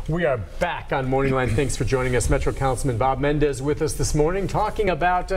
We are back on Morning Line. Thanks for joining us. Metro Councilman Bob Mendes with us this morning, talking about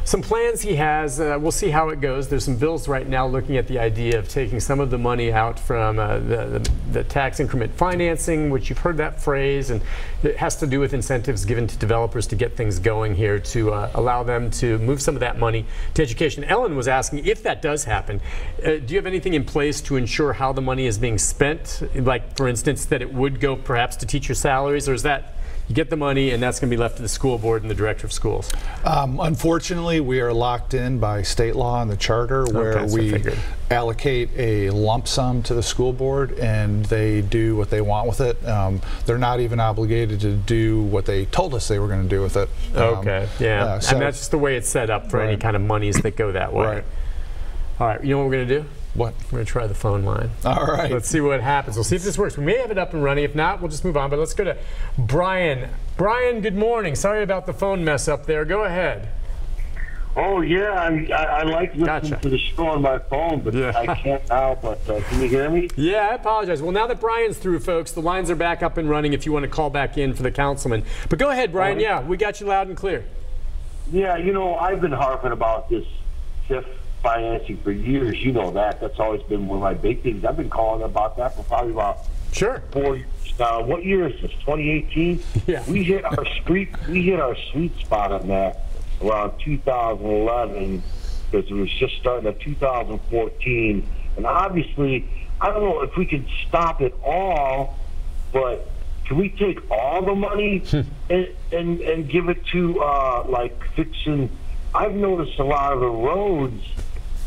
some plans he has. We'll see how it goes. There's some bills right now looking at the idea of taking some of the money out from the tax increment financing, which you've heard that phrase, and it has to do with incentives given to developers to get things going here to allow them to move some of that money to education. Ellen was asking if that does happen, do you have anything in place to ensure how the money is being spent? Like, for instance, that it would go perhaps to teacher salaries, or is that you get the money and that's going to be left to the school board and the director of schools? Unfortunately, we are locked in by state law and the charter where we allocate a lump sum to the school board and they do what they want with it. They're not even obligated to do what they told us they were going to do with it. Okay, yeah. So, and that's just the way it's set up for any kind of monies that go that way. Right. All right, you know what we're going to do? What? We're going to try the phone line. All right. Let's see what happens. We'll see if this works. We may have it up and running. If not, we'll just move on. But let's go to Brian. Brian, good morning. Sorry about the phone mess up there. Go ahead. Oh, yeah. I like listening to the show on my phone, but I can't now. But can you hear me? Yeah, I apologize. Well, now that Brian's through, folks, the lines are back up and running if you want to call back in for the councilman. But go ahead, Brian. Yeah, we got you loud and clear. Yeah, you know, I've been harping about this TIF financing for years. You know that. That's always been one of my big things. I've been calling about that for probably about 4 years now. What year is this? 2018? Yeah. We hit our sweet spot on that around 2011 because it was just starting at 2014. And obviously, I don't know if we can stop it all, but can we take all the money and give it to like fixing? I've noticed a lot of the roads.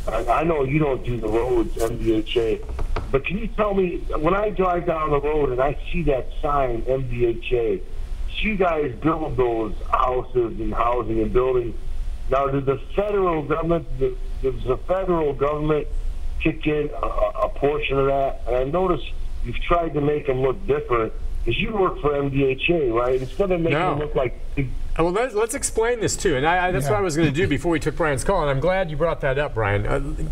I know you don't do the roads, MDHA, but can you tell me, when I drive down the road and I see that sign, MDHA, so you guys build those houses and housing and buildings. Now, does the federal government kick in a portion of that? And I noticed you've tried to make them look different. Because you work for MDHA, right? Instead of making them look like... Well, let's explain this, too. And that's what I was going to do before we took Brian's call. And I'm glad you brought that up, Brian.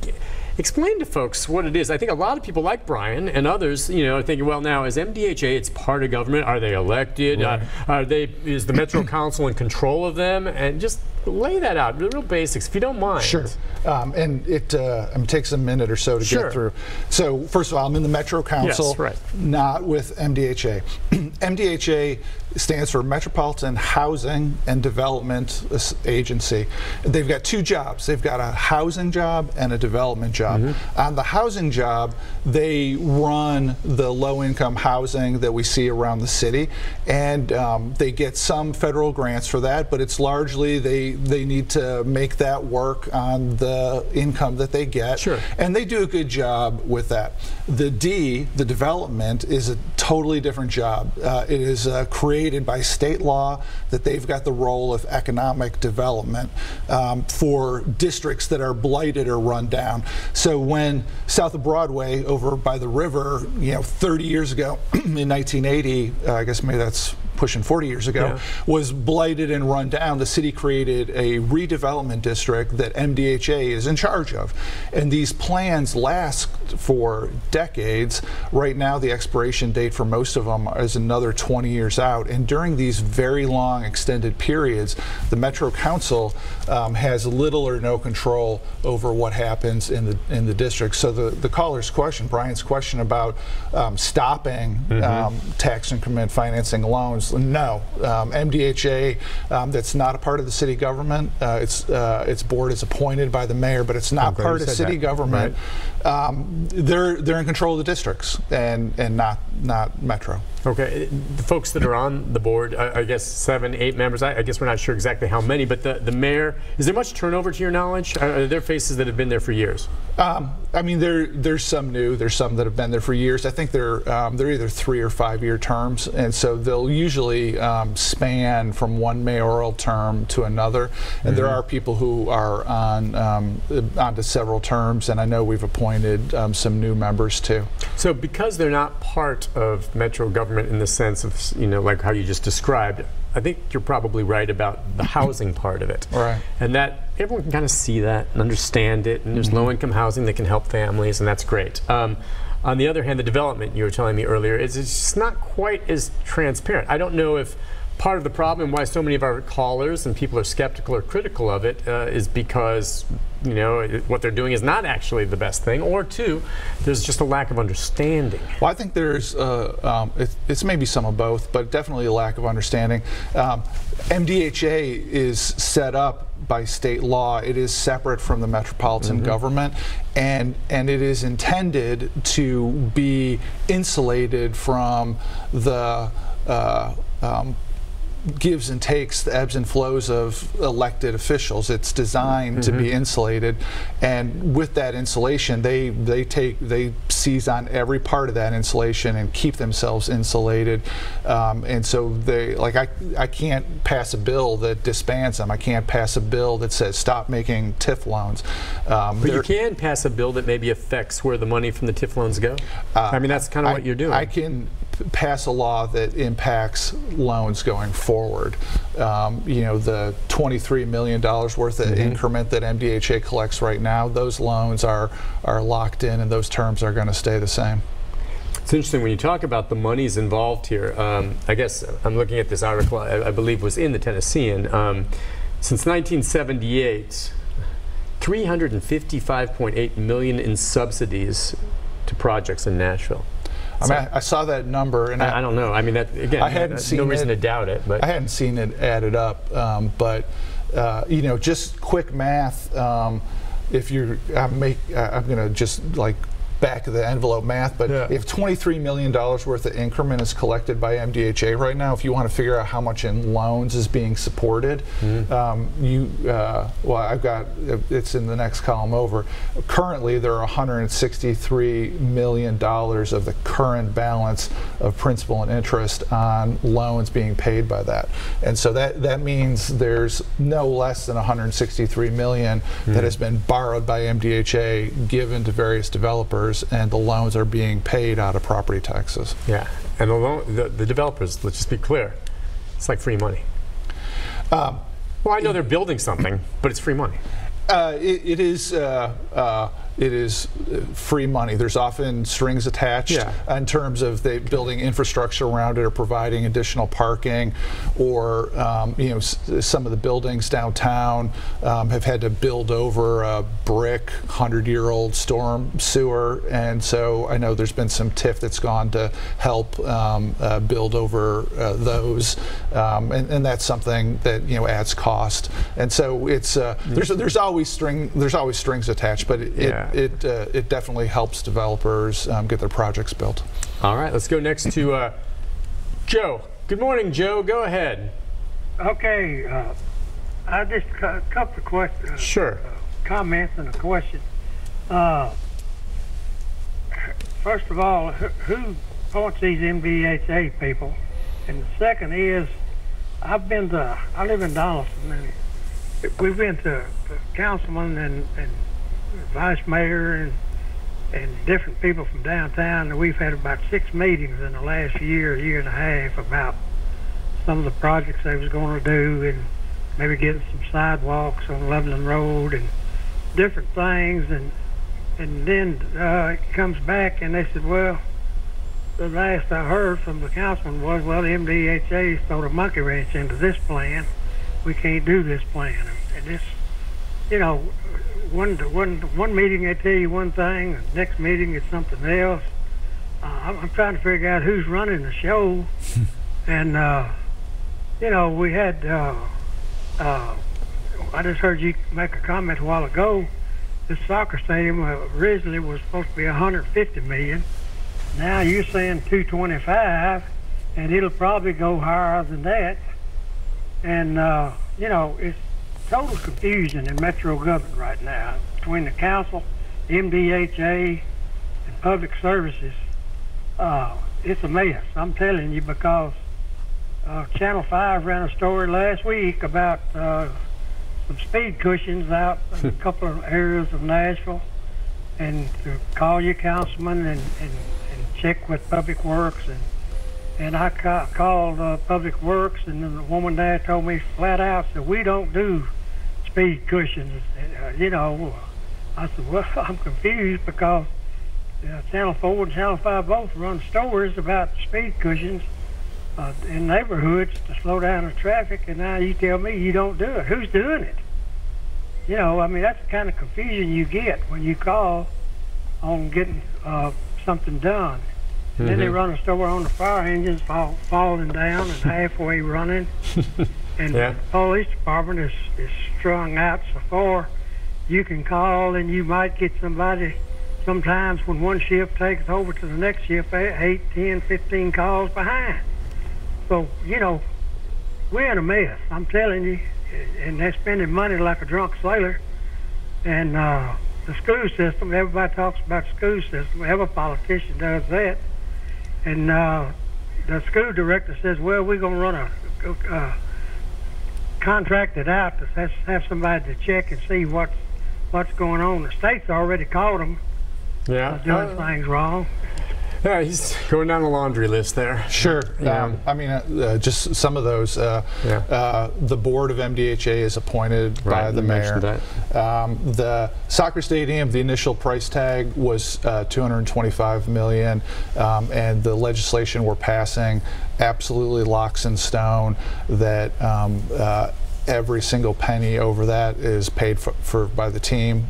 Explain to folks what it is. I think a lot of people like Brian and others, you know, are thinking, well, now, is MDHA, it's part of government? Are they elected? Right. Is the Metro Council in control of them? And just lay that out, real basics, if you don't mind. Sure. And it takes a minute or so to get through. So, first of all, I'm in the Metro Council, not with MDHA. MDHA stands for Metropolitan Housing and Development Agency. They've got two jobs. They've got a housing job and a development job. On the housing job, they run the low-income housing that we see around the city, and they get some federal grants for that, but it's largely they need to make that work on the income that they get, and they do a good job with that. The development, is a totally different job. It is created by state law that they've got the role of economic development for districts that are blighted or run down. So when south of Broadway over by the river, 30 years ago in 1980, I guess maybe that's pushing 40 years ago, was blighted and run down, the city created a redevelopment district that MDHA is in charge of. And these plans last for decades. Right now, the expiration date for most of them is another 20 years out. And during these very long extended periods, the Metro Council has little or no control over what happens in the district. So the caller's question, Brian's question about stopping tax increment financing loans, no. MDHA, that's not a part of the city government. Its board is appointed by the mayor, but it's not part of city government. They're in control of the districts and not Metro. Okay, the folks that are on the board, I guess 7, 8 members, I guess we're not sure exactly how many, but the mayor, is there much turnover to your knowledge? Are there faces that have been there for years? I mean, there's some new, there's some that have been there for years. I think they're either 3 or 5 year terms, and so they'll usually span from one mayoral term to another. And there are people who are onto several terms, and I know we've appointed some new members too. So because they're not part of Metro government in the sense of, like how you just described, I think you're probably right about the housing part of it. Right. And that everyone can kind of see that and understand it, and there's low-income housing that can help families, and that's great. On the other hand, the development, you were telling me earlier, is just not quite as transparent. I don't know if part of the problem and why so many of our callers and people are skeptical or critical of it is because, you know, what they're doing is not actually the best thing, or two, there's just a lack of understanding. Well, I think there's, it's maybe some of both, but definitely a lack of understanding. MDHA is set up by state law. It is separate from the metropolitan government, and it is intended to be insulated from the gives and takes, the ebbs and flows of elected officials. It's designed to be insulated, and with that insulation, they seize on every part of that insulation and keep themselves insulated. And so they, like, I can't pass a bill that disbands them. I can't pass a bill that says stop making TIF loans. But you can pass a bill that maybe affects where the money from the TIF loans go. I mean, that's kind of what you're doing. I can pass a law that impacts loans going forward. You know, the $23 million worth of increment that MDHA collects right now, those loans are locked in, and those terms are going to stay the same. It's interesting when you talk about the monies involved here. I guess I'm looking at this article, I believe was in the Tennessean. Since 1978, $355.8 million in subsidies to projects in Nashville. I mean, I saw that number, and I don't know. I mean, that, again, I hadn't seen no reason to doubt it, but I hadn't seen it added up. But you know, just quick math. If you're, I'm going to just like back of the envelope math, but if $23 million worth of increment is collected by MDHA right now, if you want to figure out how much in loans is being supported, well, I've got, it's in the next column over. Currently, there are $163 million of the current balance of principal and interest on loans being paid by that. And so that means there's no less than $163 million that has been borrowed by MDHA, given to various developers, and the loans are being paid out of property taxes. Yeah, and the developers, let's just be clear, it's like free money. Well, I know they're building something, but it's free money. It is free money. There's often strings attached in terms of they building infrastructure around it, or providing additional parking, or you know, some of the buildings downtown have had to build over a brick 100-year-old storm sewer, and so I know there's been some TIF that's gone to help build over those, and that's something that, you know, adds cost, and so it's there's always strings attached, but it definitely helps developers get their projects built. All right, let's go next to Joe. Good morning, Joe. Go ahead. Okay, I just a couple of questions. Sure. Comments and a question. First of all, who appoints these MDHA people? And the second is, I live in Donaldson, and we've been to councilman and vice mayor and different people from downtown, and we've had about 6 meetings in the last year and a half about some of the projects they was going to do, and maybe getting some sidewalks on Loveland Road and different things, and then it comes back and they said, well, the last I heard from the councilman was, well, the MDHA throw a monkey wrench into this plan. We can't do this plan. And this, you know, one meeting they tell you one thing, the next meeting it's something else. I'm trying to figure out who's running the show. And you know, we had I just heard you make a comment a while ago. This soccer stadium originally was supposed to be $150 million. Now you're saying 225, and it'll probably go higher than that. And you know, it's total confusion in metro government right now between the council, MDHA, and public services. It's a mess, I'm telling you, because Channel 5 ran a story last week about some speed cushions out in a couple of areas of Nashville, and to call your councilman and check with Public Works, and I called Public Works, and the woman there told me flat out, said, we don't do speed cushions. And, you know, I said, well, I'm confused, because Channel 4 and Channel 5 both run stories about speed cushions in neighborhoods to slow down the traffic, and now you tell me you don't do it. Who's doing it? You know, I mean, that's the kind of confusion you get when you call on getting something done. And then they run a story on the fire engines falling down and halfway running. And the police department is strung out so far you can call and you might get somebody sometimes when one shift takes over to the next shift 8, 10, 15 calls behind. So, you know, we're in a mess, I'm telling you, and they're spending money like a drunk sailor. And the school system, everybody talks about the school system, every politician does that. And the school director says, well, we're going to run a contract it out to have somebody to check and see what's going on. The state's already caught them doing things wrong. Yeah, he's going down the laundry list there. Sure. I mean, just some of those. The board of MDHA is appointed by the mayor. The soccer stadium, the initial price tag was $225 million, and the legislation we're passing absolutely locks in stone that every single penny over that is paid for by the team.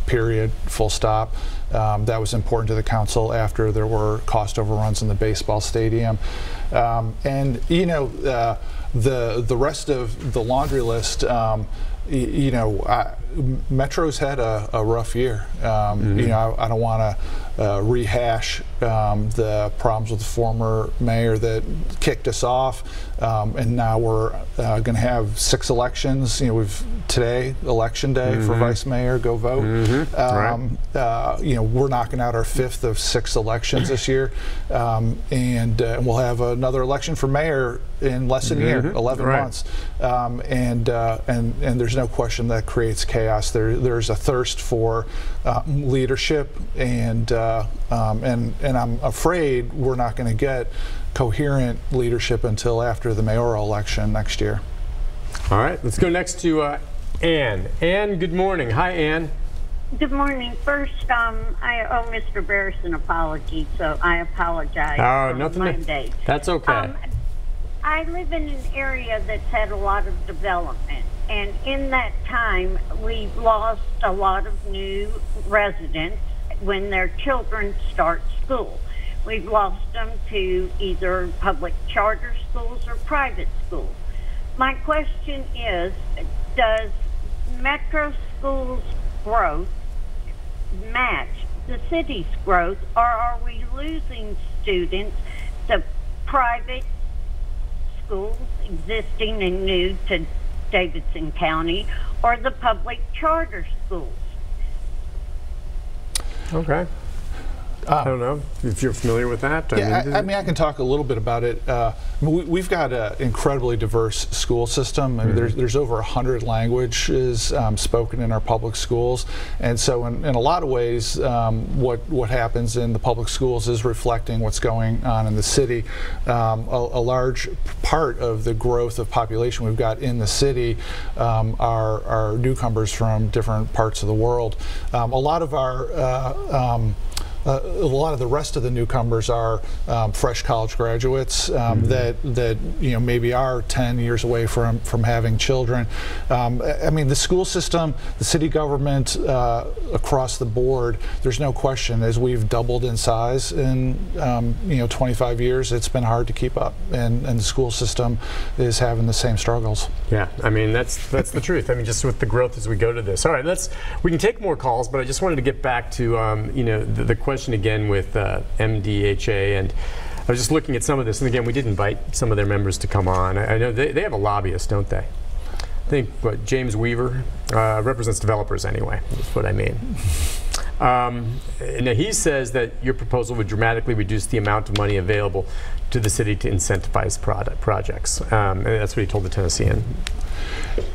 Period. Full stop. That was important to the council after there were cost overruns in the baseball stadium. And you know, the rest of the laundry list, you know, Metro's had a rough year. You know, I don't want to rehash the problems with the former mayor that kicked us off, and now we're going to have 6 elections. You know, today, election day for vice mayor, go vote. You know, we're knocking out our 5th of 6 elections this year, and we'll have another election for mayor in less than a year, 11 months, and there's no question that creates chaos. There's a thirst for leadership, and I'm afraid we're not going to get coherent leadership until after the mayoral election next year. All right, let's go next to Ann. Ann, good morning. Hi, Ann. Good morning. First, I owe Mr. Barris an apology, so I apologize. Oh, nothing. Monday. That's okay. I live in an area that's had a lot of development, and in that time, we lost a lot of new residents when their children start school. We've lost them to either public charter schools or private schools. My question is, does Metro Schools' growth match the city's growth, or are we losing students to private schools, existing and new to Davidson County, or the public charter schools? Okay. I don't know if you're familiar with that. I mean, I can talk a little bit about it. We've got an incredibly diverse school system. I mean, there's over 100 languages spoken in our public schools, and so in a lot of ways, what happens in the public schools is reflecting what's going on in the city. A large part of the growth of population we've got in the city are newcomers from different parts of the world. A lot of the rest of the newcomers are fresh college graduates that you know maybe are 10 years away from having children. I mean, the school system, the city government across the board, there's no question, as we've doubled in size in 25 years, it's been hard to keep up, and the school system is having the same struggles. Yeah, I mean that's the truth. I mean, just with the growth as we go to this. All right, we can take more calls, but I just wanted to get back to the question again with MDHA, and I was just looking at some of this, and again, we did invite some of their members to come on. I know they have a lobbyist, don't they? I think James Weaver represents developers anyway, that's what I mean. Now he says that your proposal would dramatically reduce the amount of money available to the city to incentivize projects. And that's what he told the Tennessean.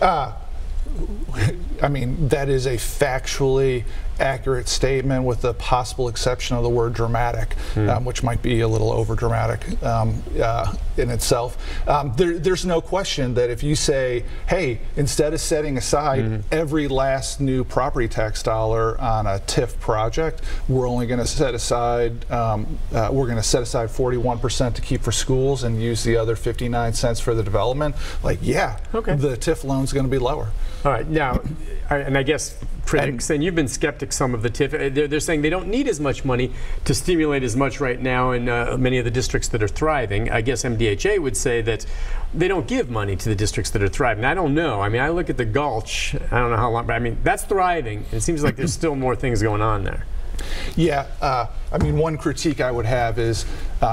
I mean, that is a factually accurate statement with the possible exception of the word dramatic, which might be a little over dramatic in itself. There's no question that if you say, hey, instead of setting aside every last new property tax dollar on a TIF project, we're only going to set aside 41% to keep for schools and use the other 59 cents for the development, like, yeah, the TIF loan's going to be lower. All right, now, and I guess critics, and you've been skeptic some of the TIF, they're saying they don't need as much money to stimulate as much right now in many of the districts that are thriving. I guess MDHA would say that they don't give money to the districts that are thriving. I don't know. I mean, I look at the Gulch, I don't know how long, but I mean, that's thriving. It seems like there's still more things going on there. Yeah, I mean, one critique I would have is,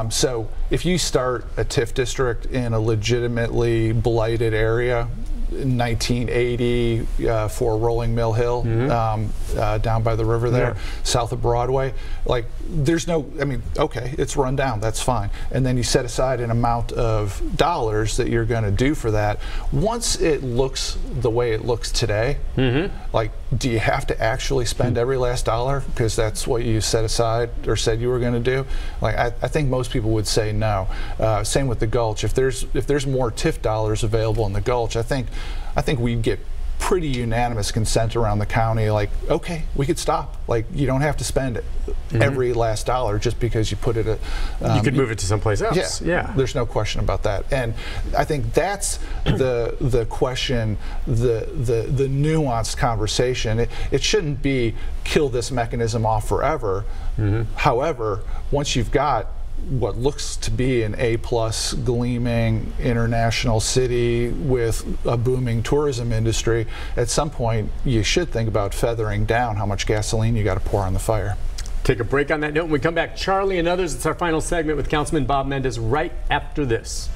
so if you start a TIF district in a legitimately blighted area, 1980 for Rolling Mill Hill, down by the river there, south of Broadway, like, there's no, I mean, okay, it's run down, that's fine. And then you set aside an amount of dollars that you're going to do for that. Once it looks the way it looks today, like, do you have to actually spend every last dollar because that's what you set aside or said you were going to do? Like, I think most people would say no. Same with the Gulch. If there's more TIF dollars available in the Gulch, I think we'd get pretty unanimous consent around the county, like, okay, we could stop. Like, you don't have to spend every last dollar just because you put it at... you could move it to someplace else. Yeah, there's no question about that. And I think that's the question, the nuanced conversation. It shouldn't be kill this mechanism off forever. However, once you've got what looks to be an A-plus gleaming international city with a booming tourism industry, at some point you should think about feathering down how much gasoline you got to pour on the fire. Take a break on that note. When we come back, Charlie and others, it's our final segment with Councilman Bob Mendes right after this.